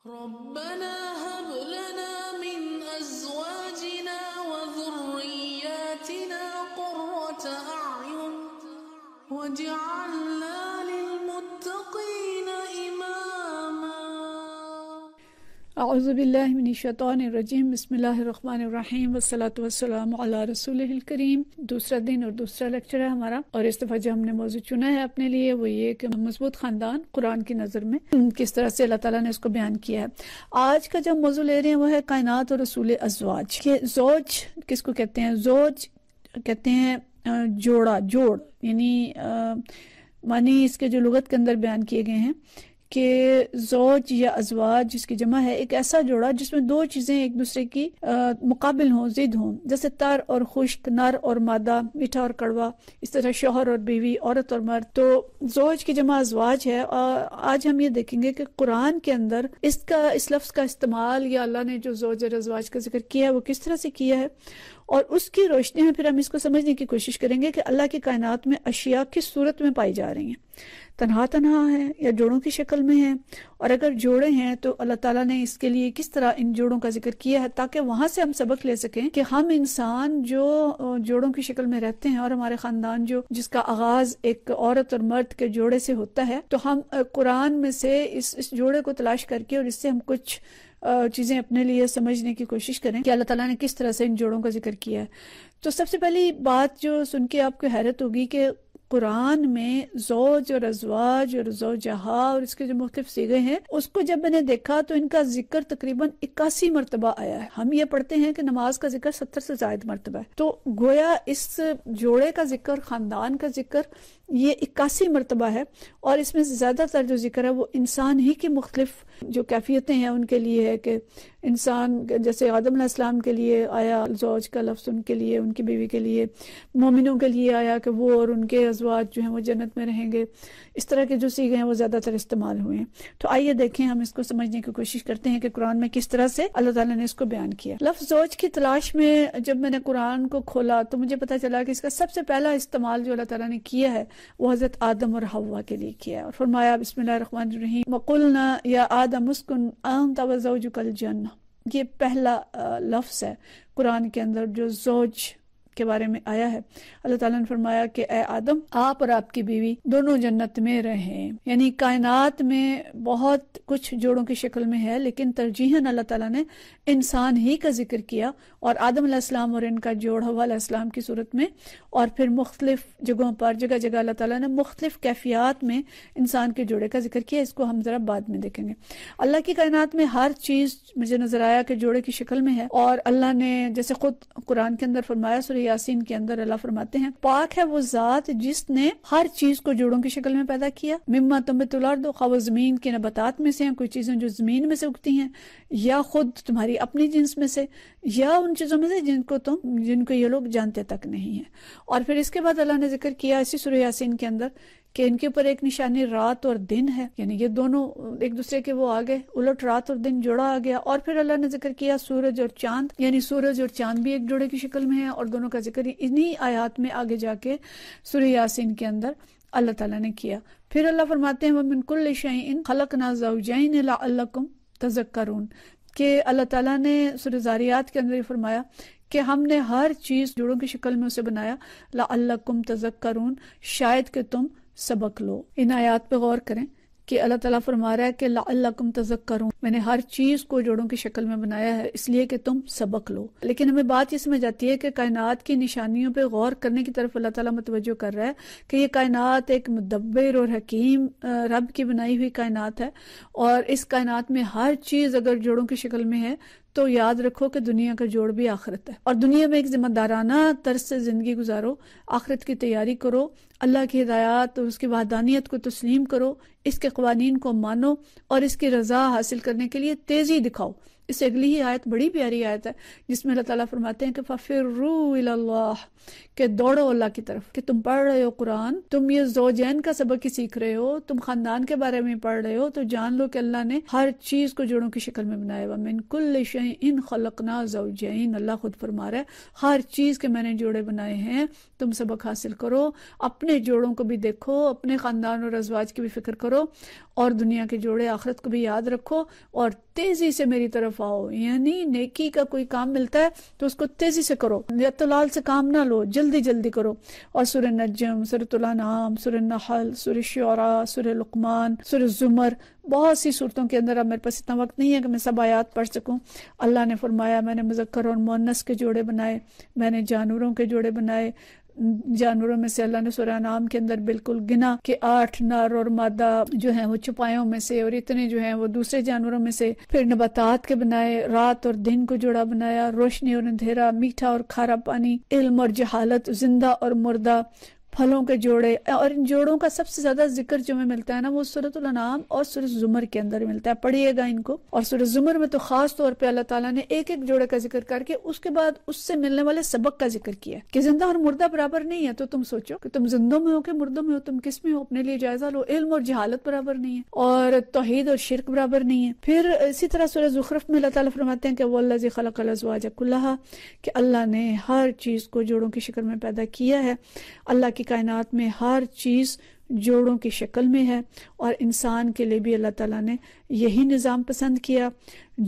ربنا هب لنا من أزواجنا وذرياتنا قرة أعين واجعلنا للمتقين إماما۔ اعوذ باللہ من الشیطان الرجیم، بسم اللہ الرحمن الرحیم، والصلاة والسلام علی رسولہ الکریم۔ دوسرا دن اور دوسرا لیکچر ہے ہمارا، اور اس دفعہ جو ہم نے موضوع چنا ہے اپنے لیے وہ یہ کہ مضبوط خاندان قرآن کی نظر میں کس طرح سے اللہ تعالیٰ نے اس کو بیان کیا ہے۔ آج کا جو موضوع لے رہے ہیں وہ ہے کائنات اور رسول ازواج۔ کہ زوج کس کو کہتے ہیں؟ زوج کہتے ہیں جوڑ، یعنی معنی اس کے جو لغت کے اندر بیان کیے گئے ہیں کہ زوج یا ازواج جس کی جمع ہے ایک ایسا جوڑا جس میں دو چیزیں ایک دوسرے کی مقابل ہوں، ضد ہوں، جیسے تر اور خشک، نر اور مادہ، میٹھا اور کڑوا، اس طرح شوہر اور بیوی، عورت اور مرد۔ تو زوج کی جمع ازواج ہے، اور آج ہم یہ دیکھیں گے کہ قرآن کے اندر اس لفظ کا استعمال یا اللہ نے جو زوج اور ازواج کا ذکر کیا ہے وہ کس طرح سے کیا ہے، اور اس کی روشنی میں پھر ہم اس کو سمجھنے کی کوشش کریں گے کہ اللہ کی کائنات میں اشیاء کس صورت میں پائی جا رہی ہیں، تنہا ہیں یا جوڑوں کی شکل میں ہیں، اور اگر جوڑے ہیں تو اللہ تعالیٰ نے اس کے لیے کس طرح ان جوڑوں کا ذکر کیا ہے تاکہ وہاں سے ہم سبق لے سکیں کہ ہم انسان جو جوڑوں کی شکل میں رہتے ہیں اور ہمارے خاندان جس کا آغاز ایک عورت اور مرد کے جوڑے سے ہوتا ہے، تو ہم قرآن میں سے اس جوڑے کو تلاش کر کے اور اس سے ہم کچھ چیزیں اپنے لیے سمجھنے کی کوشش کریں کہ اللہ تعالیٰ نے کس طرح سے ان جوڑوں کا ذکر کیا ہے۔ تو سب سے پہلی بات جو سن کے آپ کو حیرت ہوگی کہ قرآن میں زوج اور ازواج اور زوجہا اور اس کے جو مختلف صیغے ہیں، اس کو جب میں نے دیکھا تو ان کا ذکر تقریباً 81 مرتبہ آیا ہے۔ ہم یہ پڑھتے ہیں کہ نماز کا ذکر 70 سے زائد مرتبہ ہے، تو گویا اس جوڑے کا ذکر، خاندان کا ذکر یہ 81 مرتبہ ہے، اور اس میں زیادہ تر جو ذکر ہے وہ انسان ہی کی مختلف جو کیفیتیں ہیں ان کے لیے ہے، کہ انسان جیسے آدم علیہ السلام کے لیے آیا زوج کا لفظ، ان کے لیے، ان کی بیوی کے لیے، مومنوں کے لیے آیا کہ وہ اور ان کے ازواج جو ہیں وہ جنت میں رہیں گے، اس طرح کے جو صیغے ہیں وہ زیادہ تر استعمال ہوئے ہیں۔ تو آئیے دیکھیں، ہم اس کو سمجھنے کی کوشش کرتے ہیں کہ قرآن میں کس طرح سے اللہ تعالیٰ نے اس کو بیان کیا۔ لفظ زوج کی تلاش میں جب میں نے قرآن کو کھولا تو مجھے پتا چلا کہ اس کا سب سے پہلا استعمال جو اللہ تعالیٰ نے کیا ہے وہ حضرت آدم اور حوا کے لیے کیا ہے، اور فرمایا بسم اللہ الرحمن الرحیم وَقُلْنَا يَا آدَمُ اسْكُنْ أَنْتَ وَزَوْجُكَ الْجَنَّةَ۔ یہ پہلا لفظ ہے قرآن کے اندر جو زوج کے بارے میں آیا ہے۔ اللہ تعالیٰ نے فرمایا کہ اے آدم، آپ اور آپ کی بیوی دونوں جنت میں رہیں۔ یعنی کائنات میں بہت کچھ جوڑوں کی شکل میں ہے، لیکن ترجیحاً اللہ تعالیٰ نے انسان ہی کا ذکر کیا، اور آدم علیہ السلام اور ان کا جوڑ حوا علیہ السلام کی صورت میں، اور پھر مختلف جگہوں پر جگہ جگہ اللہ تعالیٰ نے مختلف کیفیات میں انسان کے جوڑے کا ذکر کیا۔ اس کو ہم ذرا بعد میں دیکھیں گے۔ اللہ کی کائنات میں ہر چیز مجھے نظر آیا کہ جوڑے کی شکل میں ہے، اور اللہ نے جیسے خود قرآن کے اندر فرمایا، سورہ یاسین کے اندر اللہ فرماتے ہیں پاک ہے وہ ذات جس نے ہر چیز کو جوڑوں کی شکل میں پیدا کیا، مما تنبت الارض، خواہ وہ زمین کے نباتات میں سے ہیں، کوئی چیزیں جو زمین میں سے اگتی ہیں، یا خود تمہاری اپنی جنس میں سے، یا ان چیزوں میں سے جن کو یہ لوگ جانتے تک نہیں ہیں۔ اور پھر اس کے بعد اللہ نے ذکر کیا اسی سورہ یاسین کے اندر کہ ان کے اوپر ایک نشانی رات اور دن ہے، یعنی یہ دونوں ایک دوسرے کے وہ آگے الٹ رات اور دن جوڑا آ گیا۔ اور پھر اللہ نے ذکر کیا سورج اور چاند، یعنی سورج اور چاند بھی ایک جوڑے کی شکل میں ہیں، اور دونوں کا ذکر انہی آیات میں آگے جا کے سورہ یاسین کے اندر اللہ تعالیٰ نے کیا۔ پھر اللہ فرماتے ہیں وَمِن كُلِّ شَيْءٍ خَلَقْنَا زَوْجَيْنِ لَعَلَّكُمْ تَذَكَّرُونَ، کہ اللہ تعالیٰ نے سورہ زاریات کے اندر یہ فرمایا کہ ہم نے ہر چیز جوڑوں کی شکل میں اسے بنایا، لَعَلَّكُمْ تَذَكَّرُونَ، شاید کہ تم سبق لو۔ ان آیات پہ غور کریں کہ اللہ تعالیٰ فرما رہا ہے کہ لعلکم تذکرون، میں نے ہر چیز کو جوڑوں کی شکل میں بنایا ہے اس لیے کہ تم سبق لو۔ لیکن ہمیں بات یہ سمجھ آتی ہے کہ کائنات کی نشانیوں پہ غور کرنے کی طرف اللہ تعالیٰ متوجہ کر رہا ہے کہ یہ کائنات ایک مدبر اور حکیم رب کی بنائی ہوئی کائنات ہے، اور اس کائنات میں ہر چیز اگر جوڑوں کی شکل میں ہے تو یاد رکھو کہ دنیا کا جوڑ بھی آخرت ہے، اور دنیا میں ایک ذمہ دارانہ طرز سے زندگی گزارو، آخرت کی تیاری کرو، اللہ کی ہدایات اور اس کی وحدانیت کو تسلیم کرو، اس کے قوانین کو مانو، اور اس کی رضا حاصل کرنے کے لیے تیزی دکھاؤ۔ اس سے اگلی ہی آیت بڑی پیاری آیت ہے جس میں اللہ تعالیٰ فرماتے ہیں کہ فَفِرُّوا إِلَى اللَّهِ، کہ دوڑو اللہ کی طرف. کہ تم پڑھ رہے ہو قرآن، تم یہ زوجین کا سبق ہی سیکھ رہے ہو، تم خاندان کے بارے میں پڑھ رہے ہو، تو جان لو کہ اللہ نے ہر چیز کو جوڑوں کی شکل میں بنایا ہوا. مِن كُلِّ شَيْءٍ خَلَقْنَا زَوْجَيْنِ، اللہ خود فرما رہا ہے ہر چیز کے میں نے جوڑے بنائے ہیں. تم سبق حاصل کرو، اپنے جوڑوں کو بھی دیکھو، اپنے خاندان اور ازواج کی بھی فکر کرو، اور دنیا کے جوڑے آخرت کو بھی یاد رکھو، اور تیزی سے میری طرف آؤ. یعنی نیکی کا کوئی کام ملتا ہے تو اس کو تیزی سے کرو، اطلال سے کام نہ لو، جلدی جلدی کرو. اور سورہ نجم، سورۃ الانعام، سورہ نحل، سورہ شعراء، سورہ لقمان، سورہ زمر، بہت سی صورتوں کے اندر. اب میرے پاس اتنا وقت نہیں ہے کہ میں سب آیات پڑھ سکوں. اللہ نے فرمایا میں نے مذکر اور مؤنث کے جوڑے بنائے، میں نے جانوروں کے جوڑے بنائے. جانوروں میں سے اللہ نے سورہ انعام کے اندر بالکل گنا کہ 8 نر اور مادہ جو ہیں وہ چوپایوں میں سے، اور اتنے جو ہیں وہ دوسرے جانوروں میں سے. پھر نباتات کے بنائے، رات اور دن کو جوڑا بنایا، روشنی اور اندھیرا، میٹھا اور کھارا پانی، علم اور جہالت، زندہ اور مردہ، پھلوں کے جوڑے. اور ان جوڑوں کا سب سے زیادہ ذکر جو میں ملتا ہے نا وہ سورۃ الانعام اور سورۃ زمر کے اندر ملتا ہے. پڑھیے گا ان کو. اور سورۃ زمر میں تو خاص طور پہ اللہ تعالیٰ نے ایک ایک جوڑے کا ذکر کر کے اس کے بعد اس سے ملنے والے سبق کا ذکر کیا کہ زندہ اور مردہ برابر نہیں ہے. تو تم سوچو کہ تم زندوں میں ہو کہ مردوں میں ہو، تم کس میں ہو، اپنے لیے جائزہ لو. علم اور جہالت برابر نہیں ہے، اور توحید اور شرک برابر نہیں ہے. پھر اسی طرح سورہ زخرف میں اللہ تعالیٰ فرماتے ہیں کہ وَالَّذِي خَلَقَ الْأَزْوَاجَ كُلَّهَا، کہ اللہ نے ہر چیز کو جوڑوں کی شکل میں پیدا کیا ہے. اللہ کی کائنات میں ہر چیز جوڑوں کی شکل میں ہے، اور انسان کے لیے بھی اللہ تعالیٰ نے یہی نظام پسند کیا،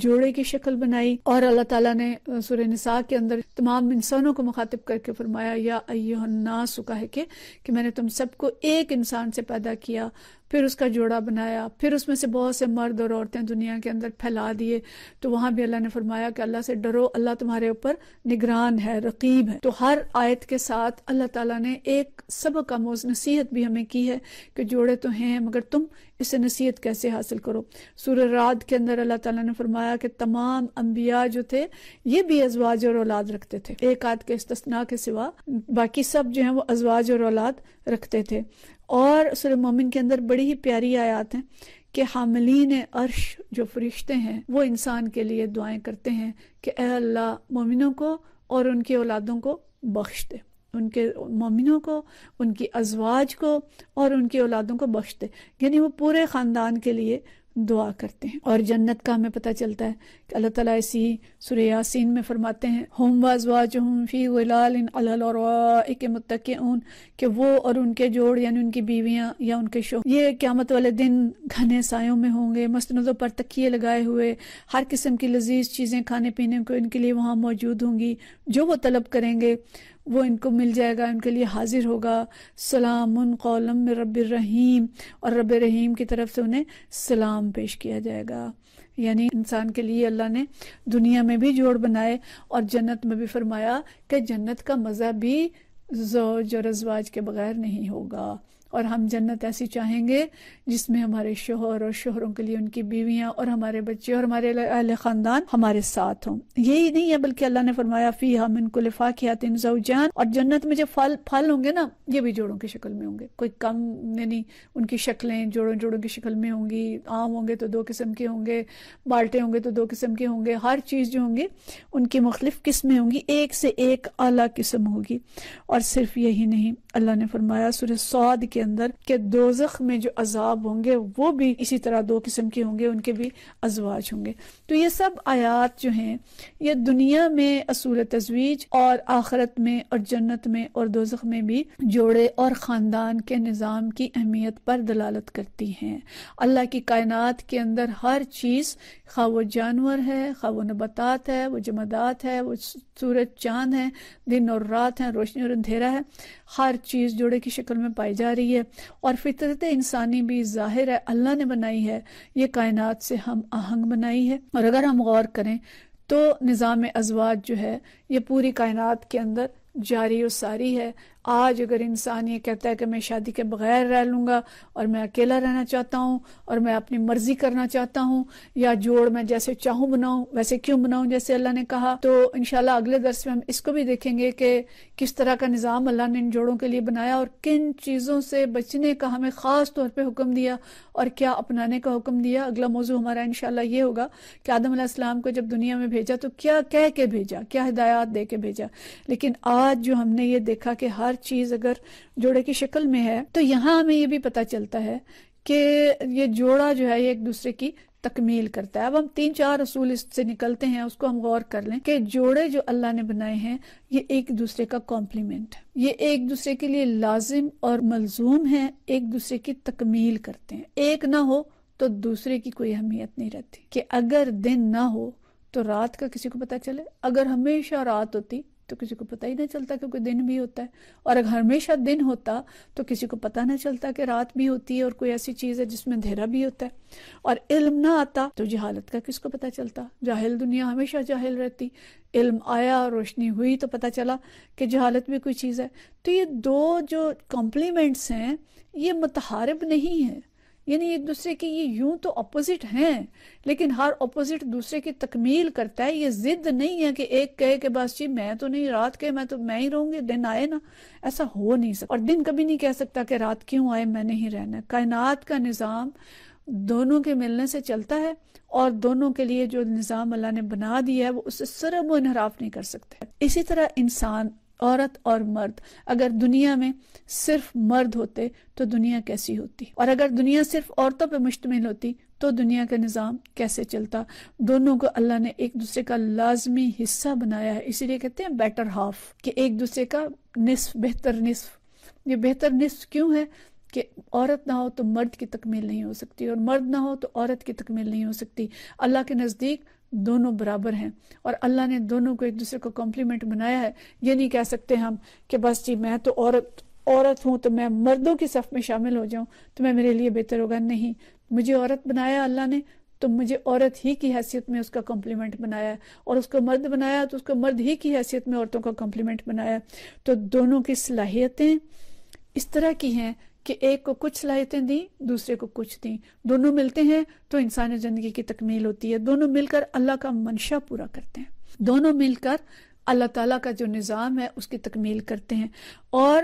جوڑے کی شکل بنائی. اور اللہ تعالیٰ نے سورہ نساء کے اندر تمام انسانوں کو مخاطب کر کے فرمایا یا ایھا الناس، کہا ہے کہ میں نے تم سب کو ایک انسان سے پیدا کیا، پھر اس کا جوڑا بنایا، پھر اس میں سے بہت سے مرد اور عورتیں دنیا کے اندر پھیلا دیے. تو وہاں بھی اللہ نے فرمایا کہ اللہ سے ڈرو، اللہ تمہارے اوپر نگران ہے، رقیب ہے. تو ہر آیت کے ساتھ اللہ تعالیٰ نے ایک سبق آموز نصیحت بھی ہمیں کی ہے کہ جوڑے تو ہیں مگر تم اس سے نصیحت کیسے حاصل کرو. سورہ رعد کے اندر اللہ تعالیٰ نے فرمایا کہ تمام انبیاء جو تھے یہ بھی ازواج اور اولاد رکھتے تھے، ایک آدھ کے استثناء کے سوا باقی سب جو ہیں وہ ازواج اور اولاد رکھتے تھے. اور سورہ مومن کے اندر بڑی ہی پیاری آیات ہیں کہ حاملین عرش جو فرشتے ہیں وہ انسان کے لیے دعائیں کرتے ہیں کہ اے اللہ مومنوں کو اور ان کی اولادوں کو بخش دے، ان کے مومنوں کو، ان کی ازواج کو اور ان کی اولادوں کو بخش دے. یعنی وہ پورے خاندان کے لیے دعا کرتے ہیں. اور جنت کا ہمیں پتہ چلتا ہے کہ اللہ تعالیٰ اسی سورہ یاسین میں فرماتے ہیں ہم وازواجہم فی ظلال علی الارائک متکئون، کہ وہ اور ان کے جوڑ یعنی ان کی بیویاں یا ان کے شوہر یہ قیامت والے دن گھنے سایوں میں ہوں گے، مسندوں پر تکیے لگائے ہوئے، ہر قسم کی لذیذ چیزیں کھانے پینے کو ان کے لیے وہاں موجود ہوں گی. جو وہ طلب کریں گے وہ ان کو مل جائے گا، ان کے لیے حاضر ہوگا. سلام قولا من رب الرحیم، اور رب رحیم کی طرف سے انہیں سلام پیش کیا جائے گا. یعنی انسان کے لیے اللہ نے دنیا میں بھی جوڑ بنائے، اور جنت میں بھی فرمایا کہ جنت کا مزہ بھی زوج اور ازواج کے بغیر نہیں ہوگا. اور ہم جنت ایسی چاہیں گے جس میں ہمارے شوہر اور شوہروں کے لیے ان کی بیویاں اور ہمارے بچے اور ہمارے اہل خاندان ہمارے ساتھ ہوں. یہی نہیں ہے بلکہ اللہ نے فرمایا فیہا من کل فاکہۃ زوجان، اور جنت میں جو پھل ہوں گے نا یہ بھی جوڑوں کی شکل میں ہوں گے. کوئی کم یعنی ان کی شکلیں جوڑوں کی شکل میں ہوں گی. آم ہوں گے تو 2 قسم کے ہوں گے، بالٹے ہوں گے تو 2 قسم کے ہوں گے. ہر چیز جو ہوں گی ان کی مختلف قسمیں ہوں گی، ایک سے ایک اعلیٰ قسم ہوگی. اور صرف یہی نہیں، اللہ نے فرمایا سورہ صاد کے اندر کہ دوزخ میں جو عذاب ہوں گے وہ بھی اسی طرح 2 قسم کے ہوں گے، ان کے بھی ازواج ہوں گے. تو یہ سب آیات جو ہیں یہ دنیا میں اصول تزویج اور آخرت میں اور جنت میں اور دوزخ میں بھی جوڑے اور خاندان کے نظام کی اہمیت پر دلالت کرتی ہیں. اللہ کی کائنات کے اندر ہر چیز، خواہ وہ جانور ہے، خواہ وہ نباتات ہے، وہ جمادات ہے، وہ سورج چاند ہے، دن اور رات ہیں، روشنی اور اندھیرا ہے، ہر چیز جوڑے کی شکل میں پائی جا رہی ہے. اور فطرت انسانی بھی ظاہر ہے اللہ نے بنائی ہے، یہ کائنات سے ہم آہنگ بنائی ہے. اور اگر ہم غور کریں تو نظام ازواج جو ہے یہ پوری کائنات کے اندر جاری و ساری ہے. آج اگر انسان یہ کہتا ہے کہ میں شادی کے بغیر رہ لوں گا اور میں اکیلا رہنا چاہتا ہوں اور میں اپنی مرضی کرنا چاہتا ہوں، یا جوڑ میں جیسے چاہوں بناؤں ویسے کیوں بناؤں جیسے اللہ نے کہا، تو انشاءاللہ اگلے درس میں ہم اس کو بھی دیکھیں گے کہ کس طرح کا نظام اللہ نے ان جوڑوں کے لیے بنایا اور کن چیزوں سے بچنے کا ہمیں خاص طور پہ حکم دیا اور کیا اپنانے کا حکم دیا۔ اگلا موضوع ہمارا انشاءاللہ یہ ہوگا کہ آدم علیہ السلام کو جب دنیا میں بھیجا تو کیا کہہ کے بھیجا، کیا ہدایات دے کے بھیجا۔ لیکن آج جو ہم نے یہ دیکھا کہ ہر چیز اگر جوڑے کی شکل میں ہے تو یہاں ہمیں یہ بھی پتہ چلتا ہے کہ یہ جوڑا جو ہے یہ ایک دوسرے کی تکمیل کرتا ہے۔ اب ہم 3-4 اصول اس سے نکلتے ہیں، اس کو ہم غور کر لیں کہ جوڑے جو اللہ نے بنائے ہیں یہ ایک دوسرے کا کمپلیمنٹ ہے، یہ ایک دوسرے کے لیے لازم اور ملزوم ہیں، ایک دوسرے کی تکمیل کرتے ہیں۔ ایک نہ ہو تو دوسرے کی کوئی اہمیت نہیں رہتی، کہ اگر دن نہ ہو تو رات کا کسی کو پتہ چلے، اگر ہمیشہ رات ہوتی تو کسی کو پتہ ہی نہ چلتا کہ کوئی دن بھی ہوتا ہے، اور اگر ہمیشہ دن ہوتا تو کسی کو پتہ نہ چلتا کہ رات بھی ہوتی ہے اور کوئی ایسی چیز ہے جس میں اندھیرا بھی ہوتا ہے۔ اور علم نہ آتا تو جہالت کا کس کو پتہ چلتا، جاہل دنیا ہمیشہ جاہل رہتی، علم آیا روشنی ہوئی تو پتہ چلا کہ جہالت بھی کوئی چیز ہے۔ تو یہ دو جو کمپلیمنٹس ہیں یہ متحارب نہیں ہیں، یعنی ایک دوسرے کی یہ یوں تو اپوزٹ ہیں لیکن ہر اپوزٹ دوسرے کی تکمیل کرتا ہے۔ یہ ضد نہیں ہے کہ ایک کہے کہ بس جی میں تو نہیں، رات کے میں ہی رہوں گی، دن آئے نا، ایسا ہو نہیں سکتا۔ اور دن کبھی نہیں کہہ سکتا کہ رات کیوں آئے میں نہیں رہنا۔ کائنات کا نظام دونوں کے ملنے سے چلتا ہے اور دونوں کے لیے جو نظام اللہ نے بنا دیا ہے وہ اس سے سرب و انحراف نہیں کر سکتے۔ اسی طرح انسان، عورت اور مرد، اگر دنیا میں صرف مرد ہوتے تو دنیا کیسی ہوتی، اور اگر دنیا صرف عورتوں پہ مشتمل ہوتی تو دنیا کا نظام کیسے چلتا۔ دونوں کو اللہ نے ایک دوسرے کا لازمی حصہ بنایا ہے، اسی لیے کہتے ہیں بیٹر ہاف، کہ ایک دوسرے کا نصف، بہتر نصف۔ یہ بہتر نصف کیوں ہے کہ عورت نہ ہو تو مرد کی تکمیل نہیں ہو سکتی اور مرد نہ ہو تو عورت کی تکمیل نہیں ہو سکتی۔ اللہ کے نزدیک دونوں برابر ہیں اور اللہ نے دونوں کو ایک دوسرے کو کمپلیمنٹ بنایا ہے۔ یہ نہیں کہہ سکتے ہم کہ بس جی میں تو عورت ہوں تو میں مردوں کی صف میں شامل ہو جاؤں تو میں میرے لیے بہتر ہوگا۔ نہیں، مجھے عورت بنایا اللہ نے تو مجھے عورت ہی کی حیثیت میں اس کا کمپلیمنٹ بنایا ہے، اور اس کو مرد بنایا تو اس کو مرد ہی کی حیثیت میں عورتوں کا کمپلیمنٹ بنایا ہے۔ تو دونوں کی صلاحیتیں اس طرح کی ہیں کہ ایک کو کچھ صلاحیتیں دیں، دوسرے کو کچھ دیں، دونوں ملتے ہیں تو انسانی زندگی کی تکمیل ہوتی ہے۔ دونوں مل کر اللہ کا منشا پورا کرتے ہیں، دونوں مل کر اللہ تعالیٰ کا جو نظام ہے اس کی تکمیل کرتے ہیں۔ اور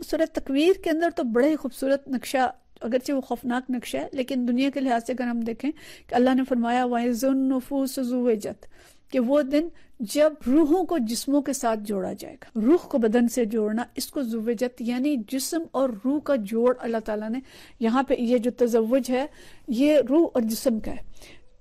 سورہ تکویر کے اندر تو بڑے خوبصورت نقشہ، اگرچہ وہ خوفناک نقشہ ہے لیکن دنیا کے لحاظ سے اگر ہم دیکھیں کہ اللہ نے فرمایا وَإِذِ النُّفُوسُ زُوِّجَتْ، کہ وہ دن جب روحوں کو جسموں کے ساتھ جوڑا جائے گا، روح کو بدن سے جوڑنا، اس کو زوجت یعنی جسم اور روح کا جوڑ اللہ تعالیٰ نے یہاں پہ، یہ جو تزوج ہے یہ روح اور جسم کا ہے۔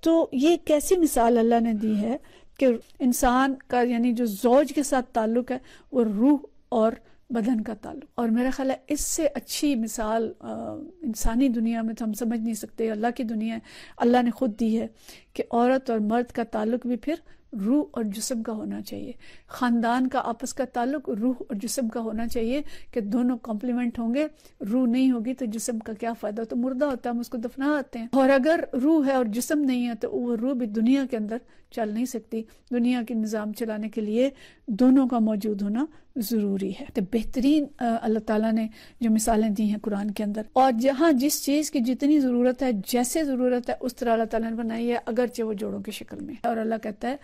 تو یہ کیسی مثال اللہ نے دی ہے کہ انسان کا یعنی جو زوج کے ساتھ تعلق ہے وہ روح اور بدن کا تعلق، اور میرا خیال ہے اس سے اچھی مثال انسانی دنیا میں تو ہم سمجھ نہیں سکتے۔ اللہ کی دنیا ہے، اللہ نے خود دی ہے کہ عورت اور مرد کا تعلق بھی پھر روح اور جسم کا ہونا چاہیے، خاندان کا آپس کا تعلق روح اور جسم کا ہونا چاہیے کہ دونوں کمپلیمنٹ ہوں گے۔ روح نہیں ہوگی تو جسم کا کیا فائدہ، تو مردہ ہوتا ہے، ہم اس کو دفنا آتے ہیں۔ اور اگر روح ہے اور جسم نہیں ہے تو وہ روح بھی دنیا کے اندر چل نہیں سکتی۔ دنیا کے نظام چلانے کے لیے دونوں کا موجود ہونا ضروری ہے۔ تو بہترین اللہ تعالیٰ نے جو مثالیں دی ہیں قرآن کے اندر، اور جہاں جس چیز کی جتنی ضرورت ہے، جیسے ضرورت ہے اس طرح اللہ تعالیٰ نے بنائی ہے، اگرچہ وہ جوڑوں کی شکل میں۔ اور اللہ کہتا ہے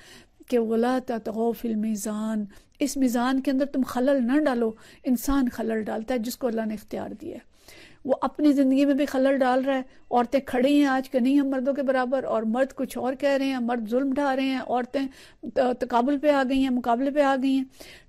کہ وَلَا تَطْغَوْا فِي الْمِيزَانِ، اس میزان کے اندر تم خلل نہ ڈالو۔ انسان خلل ڈالتا ہے جس کو اللہ نے اختیار دیا ہے، وہ اپنی زندگی میں بھی خلل ڈال رہا ہے۔ عورتیں کھڑی ہیں آج کہ نہیں ہم مردوں کے برابر، اور مرد کچھ اور کہہ رہے ہیں، مرد ظلم ڈھا رہے ہیں، عورتیں تقابل پہ آ گئی ہیں، مقابلے پہ آ گئی ہیں۔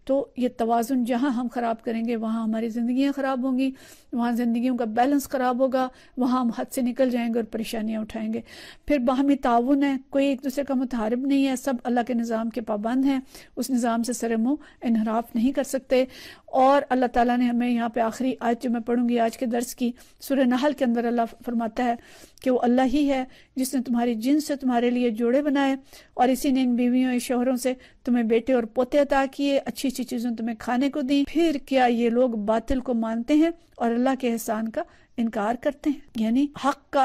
تو یہ توازن جہاں ہم خراب کریں گے وہاں ہماری زندگیاں خراب ہوں گی، وہاں زندگیوں کا بیلنس خراب ہوگا، وہاں ہم حد سے نکل جائیں گے اور پریشانیاں اٹھائیں گے۔ پھر باہمی تعاون ہے، کوئی ایک دوسرے کا متحارب نہیں ہے، سب اللہ کے نظام کے پابند ہیں، اس نظام سے سر منہ انحراف نہیں کر سکتے۔ اور اللہ تعالیٰ نے ہمیں یہاں پہ آخری آیت جو میں پڑھوں گی آج کے درس کی، سورہ نحل کے اندر اللہ فرماتا ہے کہ وہ اللہ ہی ہے جس نے تمہاری جنس سے تمہارے لیے جوڑے بنائے، اور اسی نے ان بیویوں اور شوہروں سے تمہیں بیٹے اور پوتے عطا کیے، اچھی اچھی چیزوں تمہیں کھانے کو دیں۔ پھر کیا یہ لوگ باطل کو مانتے ہیں اور اللہ کے احسان کا انکار کرتے ہیں. یعنی حق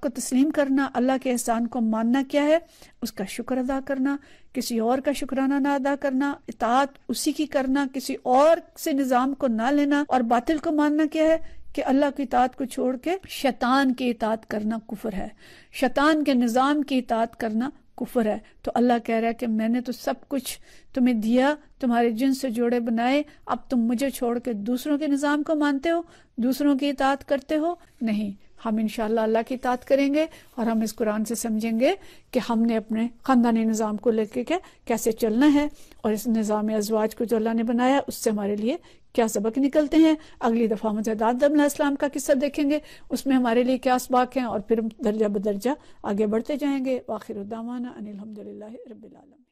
کو تسلیم کرنا، اللہ کے احسان کو ماننا کیا ہے؟ اس کا شکر ادا کرنا، کسی اور کا شکرانہ نہ ادا کرنا، اطاعت اسی کی کرنا، کسی اور سے نظام کو نہ لینا. اور باطل کو ماننا کیا ہے؟ کہ اللہ کی اطاعت کو چھوڑ کے شیطان کی اطاعت کرنا کفر ہے، شیطان کے نظام کی اطاعت کرنا کفر ہے. تو اللہ کہہ رہا ہے کہ میں نے تو سب کچھ تمہیں دیا، تمہارے جن سے جوڑے بنائے، اب تم مجھے چھوڑ کے دوسروں کے نظام کو مانتے ہو، دوسروں کی اطاعت کرتے ہو. نہیں، ہم انشاءاللہ اللہ کی اطاعت کریں گے اور ہم اس قرآن سے سمجھیں گے کہ ہم نے اپنے خاندانی نظام کو لے کے کیسے چلنا ہے، اور اس نظام ازواج کو جو اللہ نے بنایا اس سے ہمارے لیے کیا سبق نکلتے ہیں. اگلی دفعہ ہم حضرت آدم علیہ السلام کا قصہ دیکھیں گے، اس میں ہمارے لیے کیا اسباق ہیں، اور پھر درجہ بدرجہ آگے بڑھتے جائیں گے. وآخر دعوانا ان الحمدللہ رب العالمین.